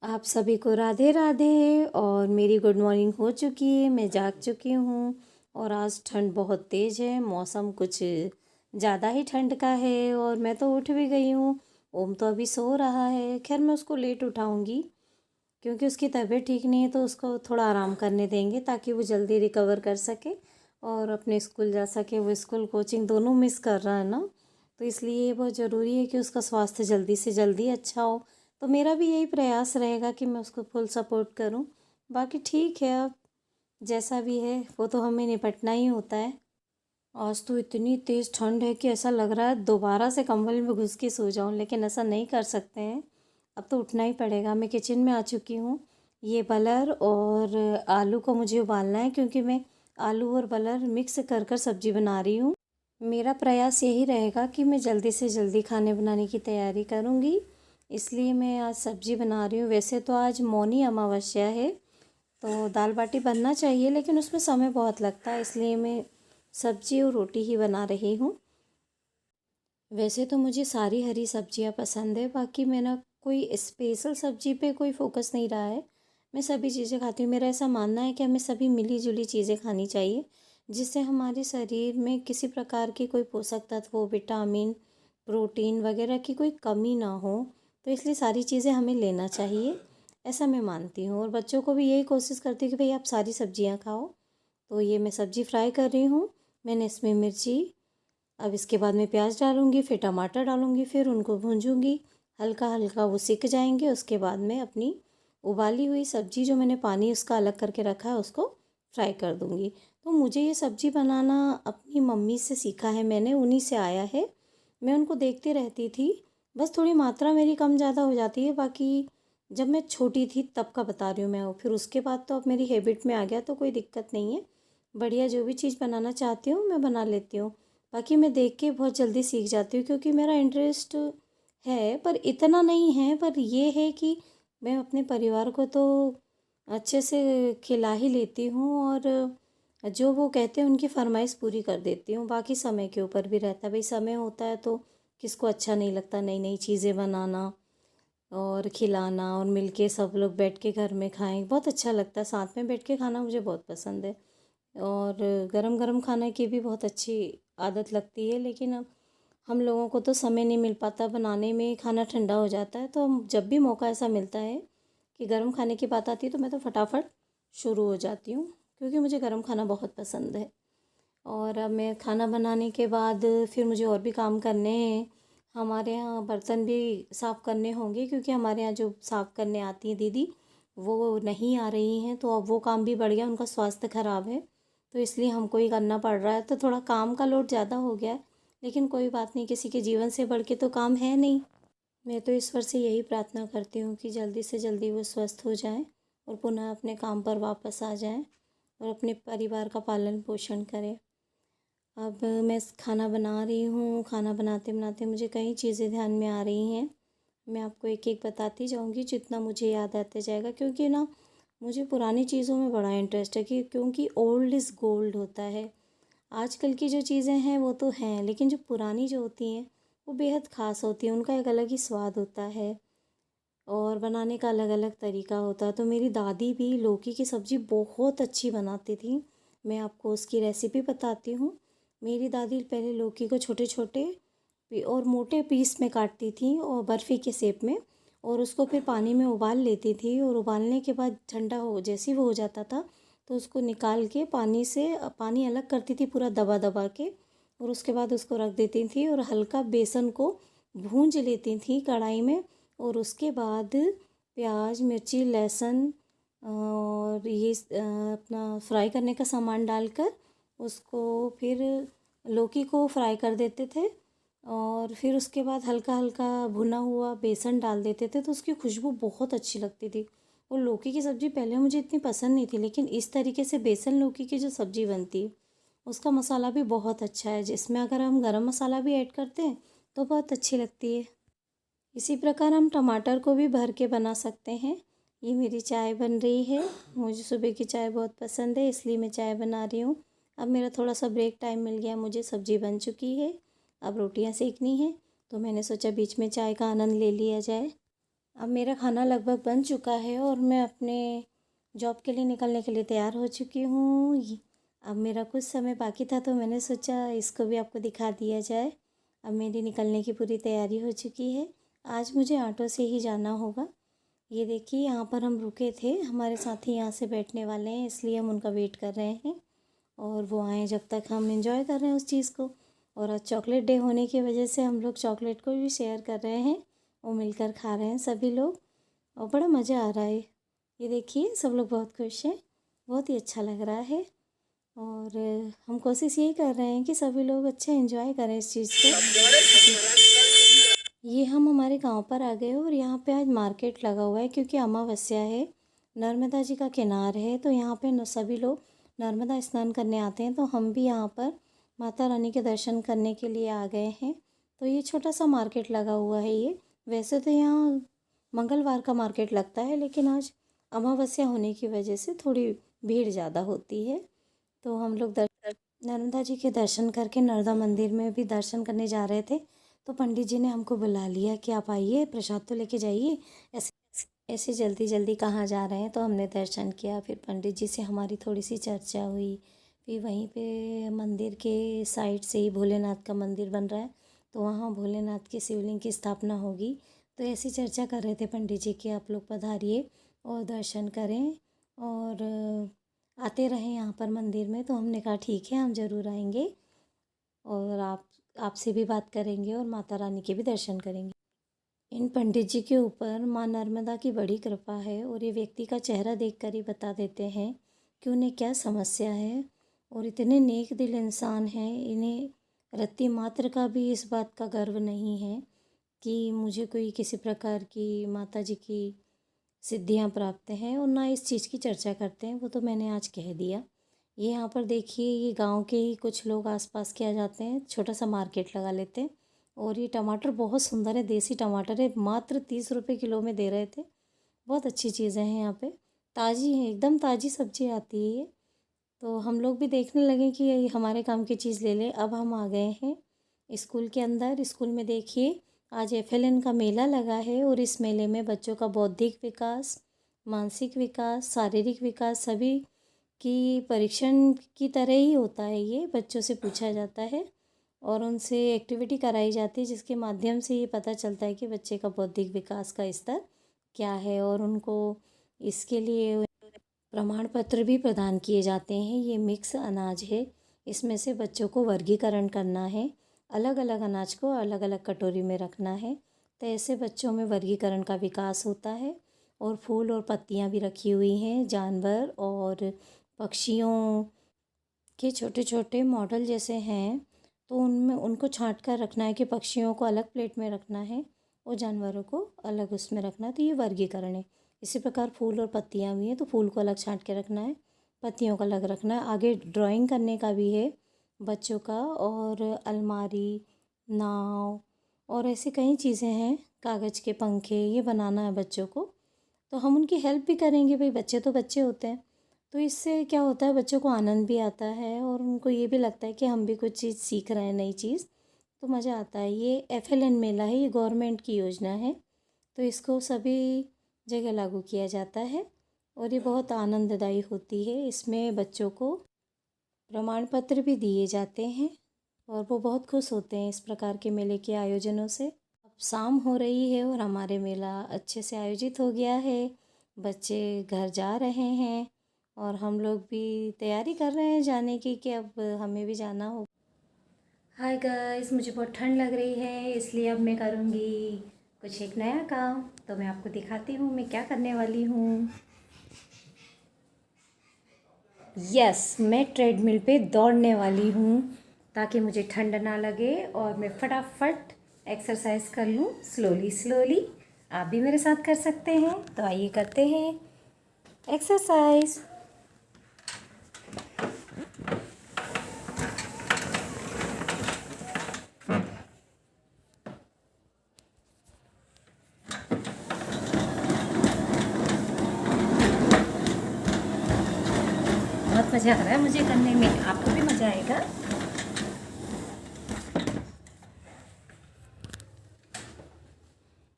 आप सभी को राधे राधे। और मेरी गुड मॉर्निंग हो चुकी है, मैं जाग चुकी हूँ। और आज ठंड बहुत तेज़ है, मौसम कुछ ज़्यादा ही ठंड का है और मैं तो उठ भी गई हूँ। ओम तो अभी सो रहा है। खैर मैं उसको लेट उठाऊँगी क्योंकि उसकी तबीयत ठीक नहीं है, तो उसको थोड़ा आराम करने देंगे ताकि वो जल्दी रिकवर कर सके और अपने स्कूल जा सके। वो स्कूल कोचिंग दोनों मिस कर रहा है ना, तो इसलिए बहुत ज़रूरी है कि उसका स्वास्थ्य जल्दी से जल्दी अच्छा हो। तो मेरा भी यही प्रयास रहेगा कि मैं उसको फुल सपोर्ट करूं। बाकी ठीक है, अब जैसा भी है वो तो हमें निपटना ही होता है। आज तो इतनी तेज़ ठंड है कि ऐसा लग रहा है दोबारा से कंबल में घुस के सो जाऊं, लेकिन ऐसा नहीं कर सकते हैं। अब तो उठना ही पड़ेगा। मैं किचन में आ चुकी हूँ। ये बलर और आलू को मुझे उबालना है क्योंकि मैं आलू और बलर मिक्स कर कर सब्जी बना रही हूँ। मेरा प्रयास यही रहेगा कि मैं जल्दी से जल्दी खाने बनाने की तैयारी करूँगी, इसलिए मैं आज सब्जी बना रही हूँ। वैसे तो आज मौनी अमावस्या है, तो दाल बाटी बनना चाहिए, लेकिन उसमें समय बहुत लगता है, इसलिए मैं सब्जी और रोटी ही बना रही हूँ। वैसे तो मुझे सारी हरी सब्जियाँ पसंद है, बाकी मेरा कोई स्पेशल सब्जी पे कोई फोकस नहीं रहा है। मैं सभी चीज़ें खाती हूँ। मेरा ऐसा मानना है कि हमें सभी मिली जुली चीज़ें खानी चाहिए, जिससे हमारे शरीर में किसी प्रकार की कोई पोषक तत्व, विटामिन, प्रोटीन वगैरह की कोई कमी ना हो। तो इसलिए सारी चीज़ें हमें लेना चाहिए, ऐसा मैं मानती हूँ। और बच्चों को भी यही कोशिश करती हूँ कि भाई आप सारी सब्जियाँ खाओ। तो ये मैं सब्ज़ी फ्राई कर रही हूँ। मैंने इसमें मिर्ची, अब इसके बाद मैं प्याज डालूँगी, फिर टमाटर डालूँगी, फिर उनको भूंजूँगी। हल्का हल्का वो सिक जाएंगे, उसके बाद मैं अपनी उबाली हुई सब्ज़ी, जो मैंने पानी उसका अलग करके रखा है, उसको फ्राई कर दूँगी। तो मुझे ये सब्ज़ी बनाना अपनी मम्मी से सीखा है मैंने, उन्हीं से आया है। मैं उनको देखती रहती थी, बस थोड़ी मात्रा मेरी कम ज़्यादा हो जाती है। बाकी जब मैं छोटी थी तब का बता रही हूँ मैं, फिर उसके बाद तो अब मेरी हैबिट में आ गया, तो कोई दिक्कत नहीं है। बढ़िया जो भी चीज़ बनाना चाहती हूँ मैं बना लेती हूँ। बाकी मैं देख के बहुत जल्दी सीख जाती हूँ क्योंकि मेरा इंटरेस्ट है, पर इतना नहीं है। पर ये है कि मैं अपने परिवार को तो अच्छे से खिला ही लेती हूँ, और जो वो कहते हैं उनकी फरमाइश पूरी कर देती हूँ। बाकी समय के ऊपर भी रहता है, भाई समय होता है तो किसको अच्छा नहीं लगता नई नई चीज़ें बनाना और खिलाना, और मिलके सब लोग बैठ के घर में खाएं, बहुत अच्छा लगता है। साथ में बैठ के खाना मुझे बहुत पसंद है। और गरम गरम खाने की भी बहुत अच्छी आदत लगती है, लेकिन अब हम लोगों को तो समय नहीं मिल पाता बनाने में, खाना ठंडा हो जाता है। तो जब भी मौका ऐसा मिलता है कि गरम खाने की बात आती है, तो मैं तो फटाफट शुरू हो जाती हूँ, क्योंकि मुझे गरम खाना बहुत पसंद है। और अब मैं खाना बनाने के बाद फिर मुझे और भी काम करने हैं। हमारे यहाँ बर्तन भी साफ़ करने होंगे, क्योंकि हमारे यहाँ जो साफ़ करने आती हैं दीदी, वो नहीं आ रही हैं, तो अब वो काम भी बढ़ गया, उनका स्वास्थ्य ख़राब है, तो इसलिए हमको ही करना पड़ रहा है। तो थोड़ा काम का लोड ज़्यादा हो गया है, लेकिन कोई बात नहीं, किसी के जीवन से बढ़ के तो काम है नहीं। मैं तो ईश्वर से यही प्रार्थना करती हूँ कि जल्दी से जल्दी वो स्वस्थ हो जाएं और पुनः अपने काम पर वापस आ जाएं और अपने परिवार का पालन पोषण करें। अब मैं खाना बना रही हूँ। खाना बनाते बनाते मुझे कई चीज़ें ध्यान में आ रही हैं। मैं आपको एक एक बताती जाऊँगी जितना मुझे याद आता जाएगा, क्योंकि ना मुझे पुरानी चीज़ों में बड़ा इंटरेस्ट है, कि क्योंकि ओल्ड इज़ गोल्ड होता है। आजकल की जो चीज़ें हैं वो तो हैं, लेकिन जो पुरानी जो होती हैं वो बेहद ख़ास होती हैं, उनका एक अलग ही स्वाद होता है और बनाने का अलग अलग तरीका होता है। तो मेरी दादी भी लौकी की सब्ज़ी बहुत अच्छी बनाती थी। मैं आपको उसकी रेसिपी बताती हूँ। मेरी दादी पहले लौकी को छोटे छोटे और मोटे पीस में काटती थी, और बर्फ़ी के शेप में, और उसको फिर पानी में उबाल लेती थी। और उबालने के बाद ठंडा हो, जैसे ही वो हो जाता था, तो उसको निकाल के पानी से पानी अलग करती थी पूरा दबा दबा के, और उसके बाद उसको रख देती थी और हल्का बेसन को भूंज लेती थी कढ़ाई में। और उसके बाद प्याज, मिर्ची, लहसुन और ये अपना फ्राई करने का सामान डालकर उसको फिर लौकी को फ्राई कर देते थे, और फिर उसके बाद हल्का हल्का भुना हुआ बेसन डाल देते थे, तो उसकी खुशबू बहुत अच्छी लगती थी। और लौकी की सब्ज़ी पहले मुझे इतनी पसंद नहीं थी, लेकिन इस तरीके से बेसन लौकी की जो सब्ज़ी बनती है उसका मसाला भी बहुत अच्छा है, जिसमें अगर हम गरम मसाला भी ऐड करते हैं तो बहुत अच्छी लगती है। इसी प्रकार हम टमाटर को भी भर के बना सकते हैं। ये मेरी चाय बन रही है। मुझे सुबह की चाय बहुत पसंद है, इसलिए मैं चाय बना रही हूँ। अब मेरा थोड़ा सा ब्रेक टाइम मिल गया, मुझे सब्ज़ी बन चुकी है, अब रोटियाँ सेकनी है, तो मैंने सोचा बीच में चाय का आनंद ले लिया जाए। अब मेरा खाना लगभग बन चुका है और मैं अपने जॉब के लिए निकलने के लिए तैयार हो चुकी हूँ। अब मेरा कुछ समय बाकी था तो मैंने सोचा इसको भी आपको दिखा दिया जाए। अब मेरी निकलने की पूरी तैयारी हो चुकी है। आज मुझे ऑटो से ही जाना होगा। ये देखिए यहाँ पर हम रुके थे, हमारे साथी यहाँ से बैठने वाले हैं इसलिए हम उनका वेट कर रहे हैं और वो आएँ जब तक हम एंजॉय कर रहे हैं उस चीज़ को। और आज चॉकलेट डे होने की वजह से हम लोग चॉकलेट को भी शेयर कर रहे हैं और मिलकर खा रहे हैं सभी लोग और बड़ा मज़ा आ रहा है। ये देखिए सब लोग बहुत खुश हैं, बहुत ही अच्छा लग रहा है और हम कोशिश यही कर रहे हैं कि सभी लोग अच्छे एंजॉय करें इस चीज़ को। ये हम हमारे गांव पर आ गए और यहाँ पे आज मार्केट लगा हुआ है क्योंकि अमावस्या है, नर्मदा जी का किनार है तो यहाँ पे सभी लोग नर्मदा स्नान करने आते हैं। तो हम भी यहाँ पर माता रानी के दर्शन करने के लिए आ गए हैं। तो ये छोटा सा मार्केट लगा हुआ है। ये वैसे तो यहाँ मंगलवार का मार्केट लगता है लेकिन आज अमावस्या होने की वजह से थोड़ी भीड़ ज़्यादा होती है। तो हम लोग नर्मदा जी के दर्शन करके नर्मदा मंदिर में भी दर्शन करने जा रहे थे तो पंडित जी ने हमको बुला लिया कि आप आइए प्रसाद तो लेके जाइए। ऐसे ऐसे जल्दी जल्दी कहाँ जा रहे हैं। तो हमने दर्शन किया, फिर पंडित जी से हमारी थोड़ी सी चर्चा हुई। फिर वहीं पे मंदिर के साइड से ही भोलेनाथ का मंदिर बन रहा है तो वहाँ भोलेनाथ के शिवलिंग की स्थापना होगी। तो ऐसी चर्चा कर रहे थे पंडित जी कि आप लोग पधारिए और दर्शन करें और आते रहें यहाँ पर मंदिर में। तो हमने कहा ठीक है हम ज़रूर आएंगे और आपसे भी बात करेंगे और माता रानी के भी दर्शन करेंगे। इन पंडित जी के ऊपर माँ नर्मदा की बड़ी कृपा है और ये व्यक्ति का चेहरा देखकर ही बता देते हैं कि उन्हें क्या समस्या है। और इतने नेक दिल इंसान हैं, इन्हें रत्ती मात्र का भी इस बात का गर्व नहीं है कि मुझे कोई किसी प्रकार की माता जी की सिद्धियाँ प्राप्त हैं और ना इस चीज़ की चर्चा करते हैं। वो तो मैंने आज कह दिया। ये यहाँ पर देखिए ये गांव के ही कुछ लोग आसपास के आ जाते हैं, छोटा सा मार्केट लगा लेते हैं। और ये टमाटर बहुत सुंदर है, देसी टमाटर है, मात्र 30 रुपये किलो में दे रहे थे। बहुत अच्छी चीज़ें हैं यहाँ पे, ताज़ी हैं, एकदम ताज़ी सब्जी आती है ये। तो हम लोग भी देखने लगे कि ये हमारे काम की चीज़ ले लें। अब हम आ गए हैं स्कूल के अंदर। स्कूल में देखिए आज FLN का मेला लगा है और इस मेले में बच्चों का बौद्धिक विकास, मानसिक विकास, शारीरिक विकास सभी की परीक्षण की तरह ही होता है। ये बच्चों से पूछा जाता है और उनसे एक्टिविटी कराई जाती है जिसके माध्यम से ये पता चलता है कि बच्चे का बौद्धिक विकास का स्तर क्या है और उनको इसके लिए प्रमाण पत्र भी प्रदान किए जाते हैं। ये मिक्स अनाज है, इसमें से बच्चों को वर्गीकरण करना है, अलग अलग अनाज को अलग अलग कटोरी में रखना है। तो ऐसे बच्चों में वर्गीकरण का विकास होता है। और फूल और पत्तियाँ भी रखी हुई हैं, जानवर और पक्षियों के छोटे छोटे मॉडल जैसे हैं। तो उनमें उनको छांट कर रखना है कि पक्षियों को अलग प्लेट में रखना है और जानवरों को अलग उसमें रखना है। तो ये वर्गीकरण है। इसी प्रकार फूल और पत्तियाँ भी हैं तो फूल को अलग छांट के रखना है, पत्तियों को अलग रखना है। आगे ड्राइंग करने का भी है बच्चों का, और अलमारी, नाव और ऐसी कई चीज़ें हैं, कागज़ के पंखे, ये बनाना है बच्चों को। तो हम उनकी हेल्प भी करेंगे, भाई बच्चे तो बच्चे होते हैं। तो इससे क्या होता है बच्चों को आनंद भी आता है और उनको ये भी लगता है कि हम भी कुछ चीज़ सीख रहे हैं, नई चीज़, तो मज़ा आता है। ये FLN मेला है, ये गवर्नमेंट की योजना है तो इसको सभी जगह लागू किया जाता है और ये बहुत आनंददायी होती है। इसमें बच्चों को प्रमाण पत्र भी दिए जाते हैं और वो बहुत खुश होते हैं इस प्रकार के मेले के आयोजनों से। अब शाम हो रही है और हमारे मेला अच्छे से आयोजित हो गया है, बच्चे घर जा रहे हैं और हम लोग भी तैयारी कर रहे हैं जाने की कि अब हमें भी जाना हो। हाय गाइस, मुझे बहुत ठंड लग रही है इसलिए अब मैं करूँगी कुछ एक नया काम। तो मैं आपको दिखाती हूँ मैं क्या करने वाली हूँ। यस, मैं ट्रेडमिल पे दौड़ने वाली हूँ ताकि मुझे ठंड ना लगे और मैं फटाफट एक्सरसाइज कर लूँ स्लोली स्लोली। आप भी मेरे साथ कर सकते हैं, तो आइए करते हैं एक्सरसाइज। बहुत मज़ा आ रहा है मुझे करने में, आपको भी मज़ा आएगा।